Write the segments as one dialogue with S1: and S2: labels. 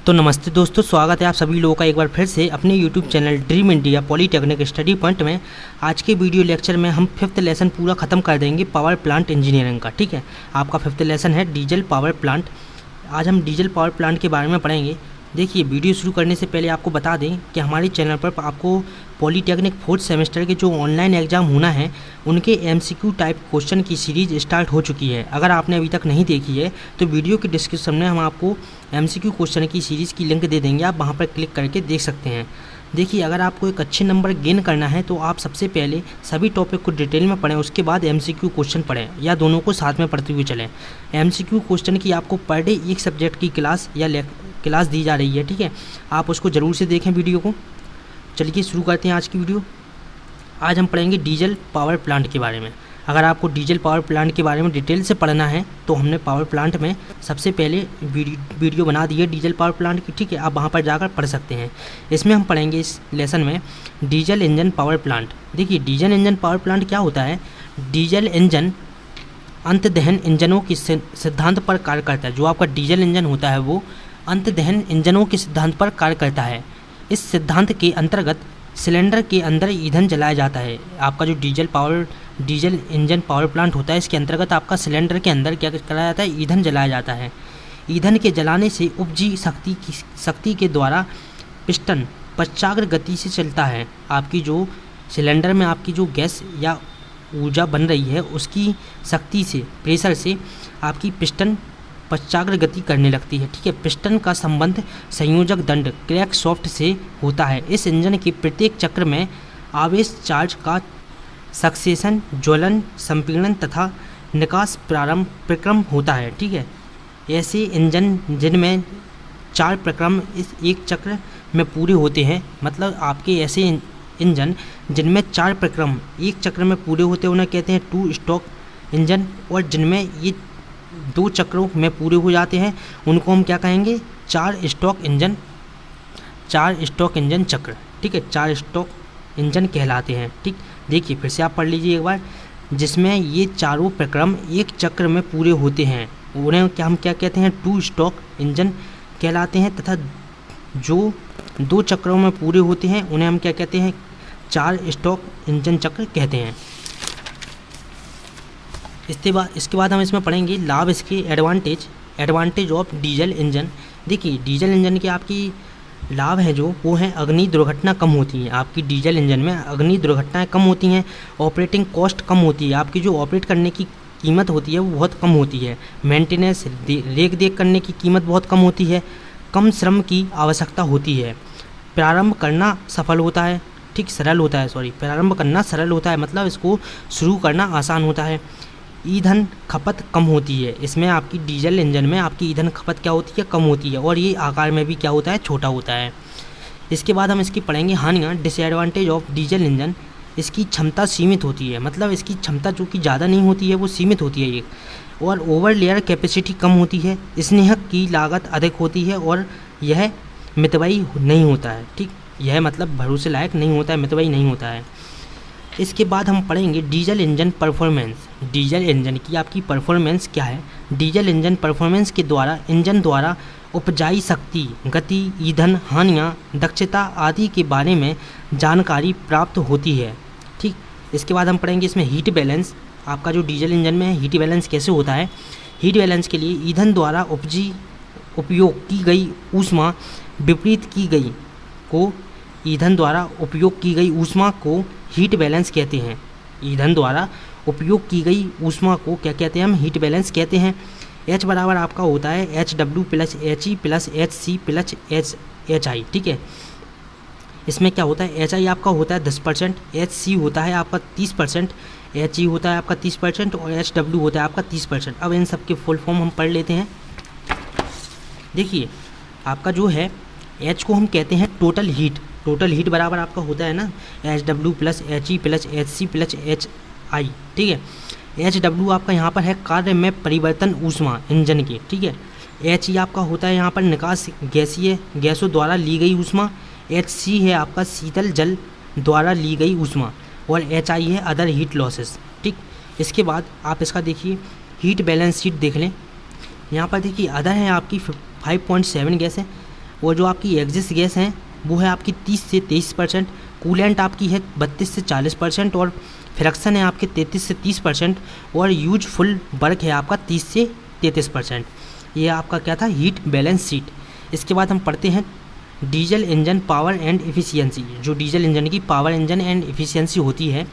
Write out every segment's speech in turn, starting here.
S1: तो नमस्ते दोस्तों, स्वागत है आप सभी लोगों का एक बार फिर से अपने YouTube channel dream India polytechnic study point में। आज के वीडियो लेक्चर में हम 5th लेसन पूरा ख़त्म कर देंगे पावर प्लांट इंजीनियरिंग का। ठीक है, आपका 5th लेसन है डीजल पावर प्लांट। आज हम डीजल पावर प्लांट के बारे में पढ़ेंगे। देखिए, वीडियो शुरू करने से पहले आपको बता दें कि हमारे चैनल पर आपको पॉलीटेक्निक 4th सेमेस्टर के जो ऑनलाइन एग्ज़ाम होना है उनके MCQ टाइप क्वेश्चन की सीरीज़ स्टार्ट हो चुकी है। अगर आपने अभी तक नहीं देखी है तो वीडियो के डिस्क्रिप्शन में हम आपको MCQ क्वेश्चन की सीरीज़ की लिंक दे देंगे, आप वहां पर क्लिक करके देख सकते हैं। देखिए, अगर आपको एक अच्छे नंबर गेन करना है तो आप सबसे पहले सभी टॉपिक को डिटेल में पढ़ें, उसके बाद MCQ क्वेश्चन पढ़ें या दोनों को साथ में पढ़ते हुए चलें। MCQ क्वेश्चन की आपको पर डे एक सब्जेक्ट की क्लास क्लास दी जा रही है। ठीक है, आप उसको ज़रूर से देखें वीडियो को। चलिए शुरू करते हैं आज की वीडियो। आज हम पढ़ेंगे डीजल पावर प्लांट के बारे में। अगर आपको डीजल पावर प्लांट के बारे में डिटेल से पढ़ना है तो हमने पावर प्लांट में सबसे पहले वीडियो बना दी है डीजल पावर प्लांट की। ठीक है, आप वहाँ पर जाकर पढ़ सकते हैं। इसमें हम पढ़ेंगे इस लेसन में डीजल इंजन पावर प्लांट। देखिए, डीजल इंजन पावर प्लांट क्या होता है। डीजल इंजन अंतदहन इंजनों के सिद्धांत पर कार्य करता है। जो आपका डीजल इंजन होता है वो अंतदहन इंजनों के सिद्धांत पर कार्य करता है। इस सिद्धांत के अंतर्गत सिलेंडर के अंदर ईंधन जलाया जाता है। आपका जो डीजल इंजन पावर प्लांट होता है, इसके अंतर्गत आपका सिलेंडर के अंदर क्या कराया जाता है, ईंधन जलाया जाता है। ईंधन के जलाने से उपजी शक्ति के द्वारा पिस्टन पश्चाग्र गति से चलता है। आपकी जो सिलेंडर में आपकी जो गैस या ऊर्जा बन रही है उसकी शक्ति से, प्रेशर से आपकी पिस्टन पश्चाग्र गति करने लगती है। ठीक है, पिस्टन का संबंध संयोजक दंड क्रैंकशाफ्ट से होता है। इस इंजन के प्रत्येक चक्र में आवेश चार्ज का सक्सेशन, ज्वलन, संपीड़न तथा निकास प्रारंभ प्रक्रम होता है। ठीक है, ऐसे इंजन जिनमें 4 प्रक्रम इस एक चक्र में पूरे होते हैं, मतलब आपके ऐसे इंजन जिनमें 4 प्रक्रम एक चक्र में पूरे होते हैं उन्हें कहते हैं 2 स्ट्रोक इंजन, और जिनमें ये 2 चक्रों में पूरे हो जाते हैं उनको हम क्या कहेंगे, 4 स्ट्रोक इंजन चक्र। ठीक है, 4 स्ट्रोक इंजन कहलाते हैं। ठीक, देखिए फिर से आप पढ़ लीजिए एक बार। जिसमें ये चारों प्रक्रम एक चक्र में पूरे होते हैं उन्हें हम क्या कहते हैं, 2 स्ट्रोक इंजन कहलाते हैं, तथा जो 2 चक्रों में पूरे होते हैं उन्हें हम क्या कहते हैं, 4 स्ट्रोक इंजन चक्र कहते हैं। इसके बाद हम इसमें पढ़ेंगे लाभ, इसके एडवांटेज ऑफ डीजल इंजन। देखिए, डीजल इंजन के आपकी लाभ हैं जो वो हैं, अग्नि दुर्घटना कम होती है। आपकी डीजल इंजन में अग्नि दुर्घटनाएं कम होती हैं, ऑपरेटिंग कॉस्ट कम होती है। आपकी जो ऑपरेट करने की कीमत होती है वो बहुत कम होती है। मेंटेनेंस रेख देख करने की कीमत बहुत कम होती है। कम श्रम की आवश्यकता होती है। प्रारंभ करना सरल होता है, मतलब इसको शुरू करना आसान होता है। ईंधन खपत कम होती है। इसमें आपकी डीजल इंजन में आपकी ईंधन खपत क्या होती है, कम होती है, और ये आकार में भी क्या होता है, छोटा होता है। इसके बाद हम इसकी पढ़ेंगे हानियाँ, डिसएडवांटेज ऑफ डीजल इंजन। इसकी क्षमता सीमित होती है, मतलब इसकी क्षमता जो कि ज़्यादा नहीं होती है वो सीमित होती है एक, और ओवर लेयर कैपेसिटी कम होती है। स्नेहक की लागत अधिक होती है और यह मितव्ययी नहीं होता है। ठीक, यह मतलब भरोसे लायक नहीं होता है, मितव्ययी नहीं होता है। इसके बाद हम पढ़ेंगे diesel engine performance. Diesel engine की आपकी परफॉर्मेंस क्या है। डीजल इंजन परफॉर्मेंस के द्वारा इंजन द्वारा उपजाई शक्ति, गति, ईंधन हानियाँ, दक्षता आदि के बारे में जानकारी प्राप्त होती है। ठीक, इसके बाद हम पढ़ेंगे इसमें हीट बैलेंस। आपका जो डीजल इंजन में हीट बैलेंस कैसे होता है। हीट बैलेंस के लिए ईंधन द्वारा उपयोग की गई ऊष्मा विपरीत की गई को ईंधन द्वारा उपयोग की गई ऊष्मा को हीट बैलेंस कहते हैं। ईंधन द्वारा उपयोग की गई ऊष्मा को क्या कहते हैं, हम हीट बैलेंस कहते हैं। H बराबर आपका होता है HW plus HE plus HC plus HI। ठीक है, इसमें क्या होता है, HI आपका होता है 10%, HC होता है आपका 30%, HE होता है आपका 30% और HW होता है आपका 30%। अब इन सब के फुल फॉर्म हम पढ़ लेते हैं। देखिए, आपका जो है H को हम कहते हैं टोटल हीट बराबर आपका होता है ना HW plus HE plus HC plus HI। ठीक है, HW आपका यहाँ पर है कार्य में परिवर्तन ऊष्मा इंजन की। ठीक है, HE आपका होता है यहाँ पर निकास गैसों द्वारा ली गई ऊष्मा। HC है आपका शीतल जल द्वारा ली गई ऊष्मा, और HI है अदर हीट लॉसेस। ठीक, इसके बाद आप इसका देखिए हीट बैलेंस शीट देख लें। यहाँ पर देखिए अदर है आपकी 5.7 गैस है, और जो आपकी एग्जिस्ट गैस हैं वो है आपकी 30 से 23%, कूलेंट आपकी है 32 से 40% और फ्रैक्शन है आपके 33 से 30% और यूजफुल वर्क है आपका 30 से 33%। ये आपका क्या था, हीट बैलेंस शीट। इसके बाद हम पढ़ते हैं diesel engine power and efficiency. जो डीजल इंजन की पावर इंजन एंड एफिशिएंसी होती है,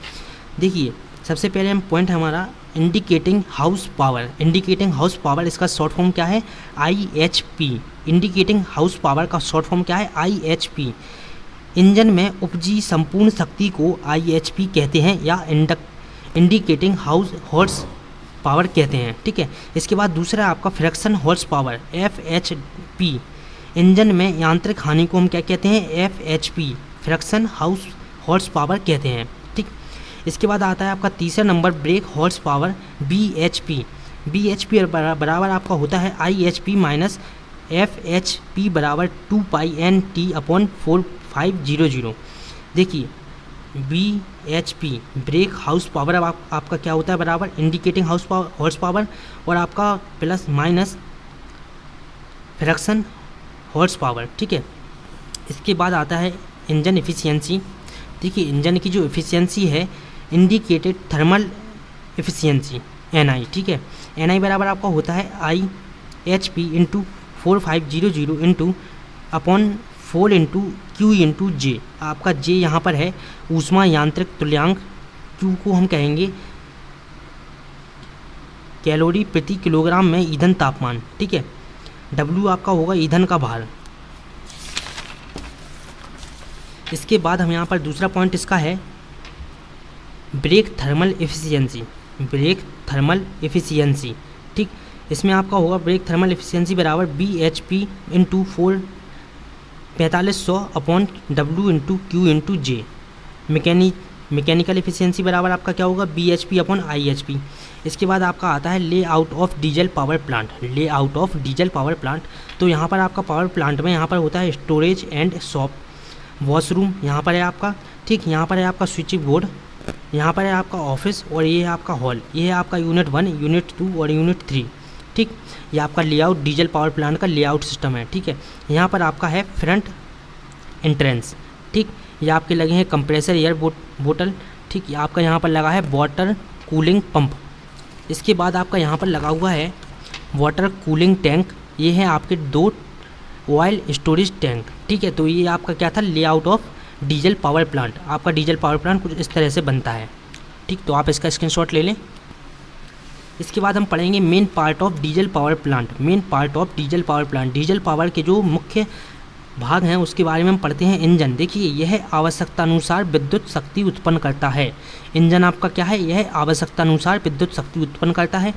S1: देखिए सबसे पहले हम पॉइंट हमारा indicating house power. Indicating house power इसका शॉर्ट फॉर्म क्या है, IHP। इंडिकेटिंग हाउस पावर का शॉर्ट फॉर्म क्या है, IHP। इंजन में उपजी संपूर्ण शक्ति को IHP कहते हैं या इंडिकेटिंग हाउस हॉर्स पावर कहते हैं, ठीक है। इसके बाद दूसरा आपका fraction horse power, FHP। Engine में यांत्रिक हानि को हम क्या कहते हैं, FHP, fraction house horse power कहते हैं, ठीक। इसके बाद आता है आपका तीसरा number break horse power, BHP। BHP बराबर आपका होता है IHP माइनस FHP बराबर 2πNT/4500। देखिए BHP ब्रेक हाउस पावर अब आपका क्या होता है, बराबर इंडिकेटिंग हॉर्स पावर और आपका plus minus fraction horse power, ठीक है। इसके बाद आता है इंजन एफिशिएंसी। देखिए इंजन की जो एफिशिएंसी है, इंडिकेटेड थर्मल एफिशिएंसी, NI, ठीक है। NI बराबर आपका होता है IHP into 4500 into upon 4 into Q into J। आपका J यहाँ पर है ऊष्मा यांत्रिक तुल्यांक, Q को हम कहेंगे कैलोरी प्रति किलोग्राम में ईंधन तापमान, ठीक है। W आपका होगा ईंधन का भार। इसके बाद हम यहाँ पर दूसरा पॉइंट इसका है brake thermal efficiency. Brake thermal efficiency, ठीक। इसमें आपका होगा ब्रेक थर्मल एफिशिएंसी बराबर BHP into 4500 upon W into Q into J। Mechanical efficiency बराबर आपका क्या होगा, BHP अपॉन IHP। इसके बाद आपका आता है layout of diesel power plant. Layout of diesel power plant, तो यहाँ पर आपका पावर प्लांट में यहाँ पर होता है स्टोरेज एंड शॉप, वॉशरूम यहाँ पर है आपका, ठीक। यहाँ पर है आपका स्विच बोर्ड, यहाँ पर है आपका ऑफिस और ये है आपका हॉल। ये है आपका यूनिट 1, यूनिट 2 और यूनिट 3, ठीक। ये आपका लेआउट डीजल पावर प्लांट का लेआउट सिस्टम है, ठीक है। यहाँ पर आपका है फ्रंट एंट्रेंस, ठीक। ये आपके लगे हैं कंप्रेसर एयर बोतल, ठीक। ये आपका यहाँ पर लगा है वाटर कूलिंग पंप। इसके बाद आपका यहाँ पर लगा हुआ है वाटर कूलिंग टैंक। ये है आपके 2 ऑयल स्टोरेज टैंक, ठीक है। तो ये आपका क्या था, layout of diesel power plant. आपका डीजल पावर प्लांट कुछ इस तरह से बनता है, ठीक। तो आप इसका स्क्रीनशॉट ले लें। इसके बाद हम पढ़ेंगे main part of diesel power plant. Main part of diesel power plant, diesel power के जो मुख्य भाग हैं उसके बारे में हम पढ़ते हैं। इंजन, देखिए यह आवश्यकता अनुसार विद्युत शक्ति उत्पन्न करता है। इंजन आपका क्या है, यह आवश्यकता अनुसार विद्युत शक्ति उत्पन्न करता है।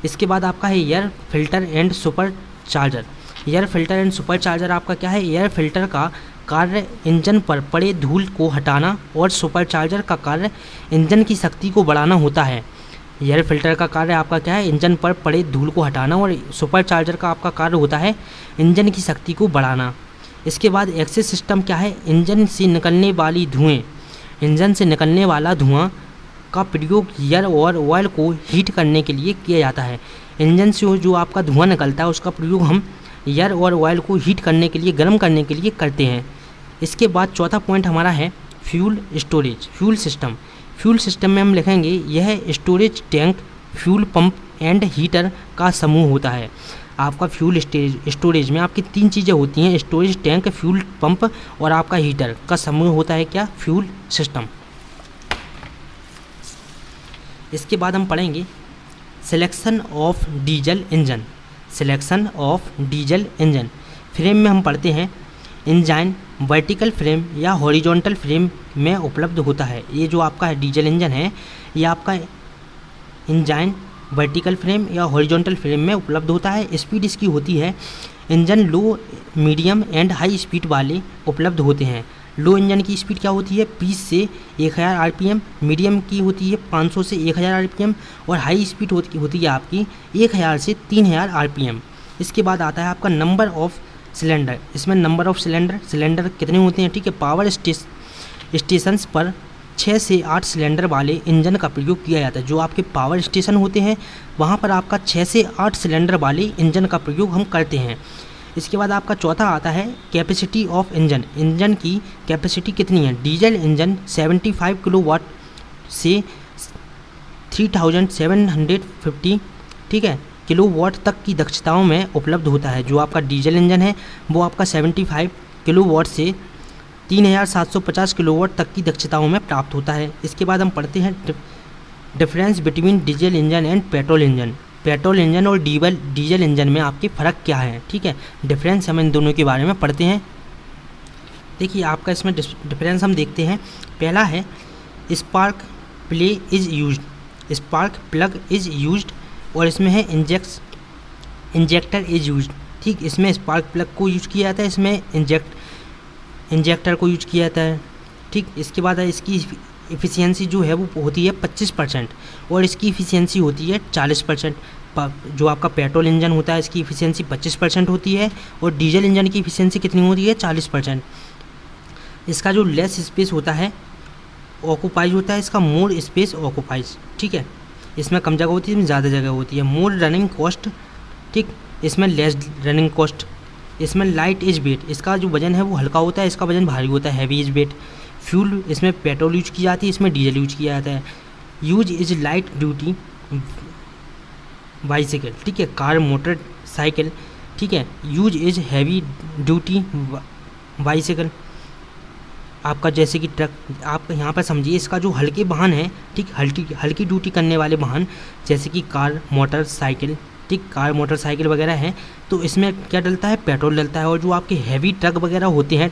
S1: इसके बाद आपका है air filter and super charger. Air filter and super charger आपका क्या है, एयर फिल्टर का कार्य इंजन पर पड़े धूल को हटाना और सुपर चार्जर का कार्य इंजन की शक्ति को बढ़ाना होता है। एयर फिल्टर का कार्य आपका क्या है, इंजन पर पड़े धूल को हटाना और सुपर चार्जर का आपका कार्य होता है इंजन की शक्ति को बढ़ाना। इसके बाद एक्सेस सिस्टम क्या है, इंजन से निकलने वाला धुआं का प्रयोग एयर और ऑयल को हीट करने के लिए किया जाता है। इंजन से जो आपका धुआं निकलता है उसका प्रयोग हम एयर और ऑयल को हीट करने के लिए, गर्म करने के लिए करते हैं। इसके बाद चौथा पॉइंट हमारा है fuel storage, fuel system. Fuel system में हम लिखेंगे यह storage tank, fuel pump and heater का समूह होता है। आपका फ्यूल स्टोरेज में आपकी 3 चीज़ें होती हैं, स्टोरेज टैंक, फ्यूल पंप और आपका हीटर का समूह होता है क्या, फ्यूल सिस्टम। इसके बाद हम पढ़ेंगे selection of diesel engine. Selection of diesel engine frame में हम पढ़ते हैं इंजन वर्टिकल फ्रेम या हॉरिजॉन्टल फ्रेम में उपलब्ध होता है। ये जो आपका डीजल इंजन है ये आपका इंजन वर्टिकल फ्रेम या हॉरिजॉन्टल फ्रेम में उपलब्ध होता है। स्पीड इसकी होती है, engine low, medium and high speed वाले उपलब्ध होते हैं। लो इंजन की स्पीड क्या होती है, 20 से 1000 RPM, मीडियम की होती है 500 से 1000 RPM और हाई स्पीड होती है आपकी 1000 से 3000 RPM। इसके बाद आता है आपका नंबर ऑफ सिलेंडर। इसमें नंबर ऑफ सिलेंडर कितने होते हैं, ठीक है। पावर स्टेशंस पर 6 से 8 सिलेंडर वाले इंजन का प्रयोग किया जाता है। जो आपके पावर स्टेशन होते हैं वहाँ पर आपका 6 से 8 सिलेंडर वाले इंजन का प्रयोग हम करते हैं। इसके बाद आपका चौथा आता है कैपेसिटी ऑफ इंजन। इंजन की कैपेसिटी कितनी है। डीजल इंजन 75 किलोवाट से 3750 ठीक है किलोवाट तक की दक्षताओं में उपलब्ध होता है। जो आपका डीजल इंजन है वो आपका 75 किलोवाट से 3750 किलोवाट तक की दक्षताओं में प्राप्त होता है। इसके बाद हम पढ़ते हैं difference between diesel engine and petrol engine. Petrol engine और डीजल इंजन में आपकी फ़र्क क्या है, ठीक है। डिफरेंस हम इन दोनों के बारे में पढ़ते हैं। देखिए आपका इसमें डिफरेंस हम देखते हैं। पहला है spark play is used, spark plug is used, और इसमें है इंजेक्टर इज़ यूज्ड, ठीक। इसमें स्पार्क प्लग को यूज किया जाता है, इसमें इंजेक्टर को यूज किया जाता है, ठीक। इसके बाद है इसकी इफ़िशियंसी जो है वो होती है 25% और इसकी इफ़िशियंसी होती है 40%। जो आपका पेट्रोल इंजन होता है इसकी इफ़िशियंसी 25% होती है और डीजल इंजन की इफ़िशियंसी कितनी होती है 40%। इसका जो लेस स्पेस होता है ऑक्यूपाइज होता है, इसका मोर स्पेस ऑक्यूपाइज, ठीक है। इसमें कम जगह होती है, इसमें ज़्यादा जगह होती है। मोर रनिंग कॉस्ट, ठीक, इसमें लेस रनिंग कॉस्ट। इसमें लाइट इज वेट, इसका जो वजन है वो हल्का होता है, इसका वजन भारी होता है, हैवी इज वेट। फ्यूल इसमें पेट्रोल यूज की जाती है, इसमें डीजल यूज किया जाता है। Use is light duty bicycle, ठीक है, कार मोटर साइकिल, ठीक है। Use is heavy duty bicycle, आपका जैसे कि ट्रक। आप यहाँ पर समझिए इसका जो हल्के वाहन है, ठीक, हल्की ड्यूटी करने वाले वाहन जैसे कि कार मोटर साइकिल, ठीक, कार मोटर साइकिल वगैरह हैं, तो इसमें क्या डलता है पेट्रोल डलता है। और जो आपके हैवी ट्रक वगैरह होते हैं,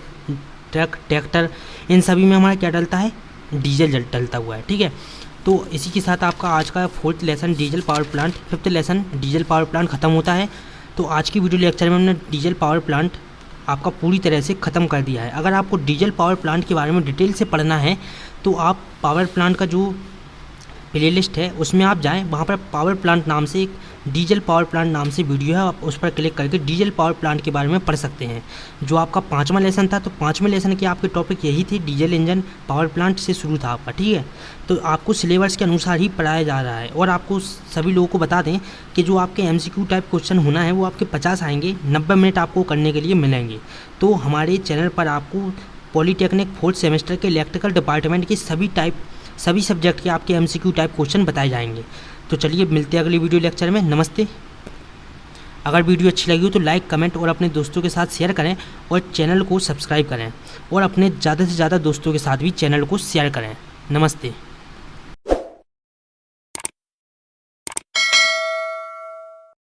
S1: ट्रक ट्रैक्टर, इन सभी में हमारा क्या डलता है डीजल डलता हुआ है, ठीक है। तो इसी के साथ आपका आज का 4th lesson diesel power plant, 5th lesson diesel power plant ख़त्म होता है। तो आज की वीडियो लेक्चर में हमने डीजल पावर प्लांट आपका पूरी तरह से ख़त्म कर दिया है। अगर आपको डीजल पावर प्लांट के बारे में डिटेल से पढ़ना है तो आप पावर प्लांट का जो प्लेलिस्ट है उसमें आप जाएं, वहाँ पर पावर प्लांट नाम से एक डीजल पावर प्लांट नाम से वीडियो है, आप उस पर क्लिक करके डीजल पावर प्लांट के बारे में पढ़ सकते हैं। जो आपका 5वां लेसन था, तो 5वें लेसन के आपके टॉपिक यही थे, डीजल इंजन पावर प्लांट से शुरू था आपका, ठीक है। तो आपको सिलेबस के अनुसार ही पढ़ाया जा रहा है। और आपको सभी लोगों को बता दें कि जो आपके MCQ टाइप क्वेश्चन होना है वो आपके 50 आएंगे, 90 मिनट आपको करने के लिए मिलेंगे। तो हमारे चैनल पर आपको पॉलीटेक्निक 4th सेमेस्टर के इलेक्ट्रिकल डिपार्टमेंट के सभी सब्जेक्ट के आपके MCQ टाइप क्वेश्चन बताए जाएंगे। तो चलिए मिलते हैं अगली वीडियो लेक्चर में। नमस्ते। अगर वीडियो अच्छी लगी हो तो लाइक कमेंट और अपने दोस्तों के साथ शेयर करें और चैनल को सब्सक्राइब करें और अपने ज़्यादा से ज़्यादा दोस्तों के साथ भी चैनल को शेयर करें। नमस्ते।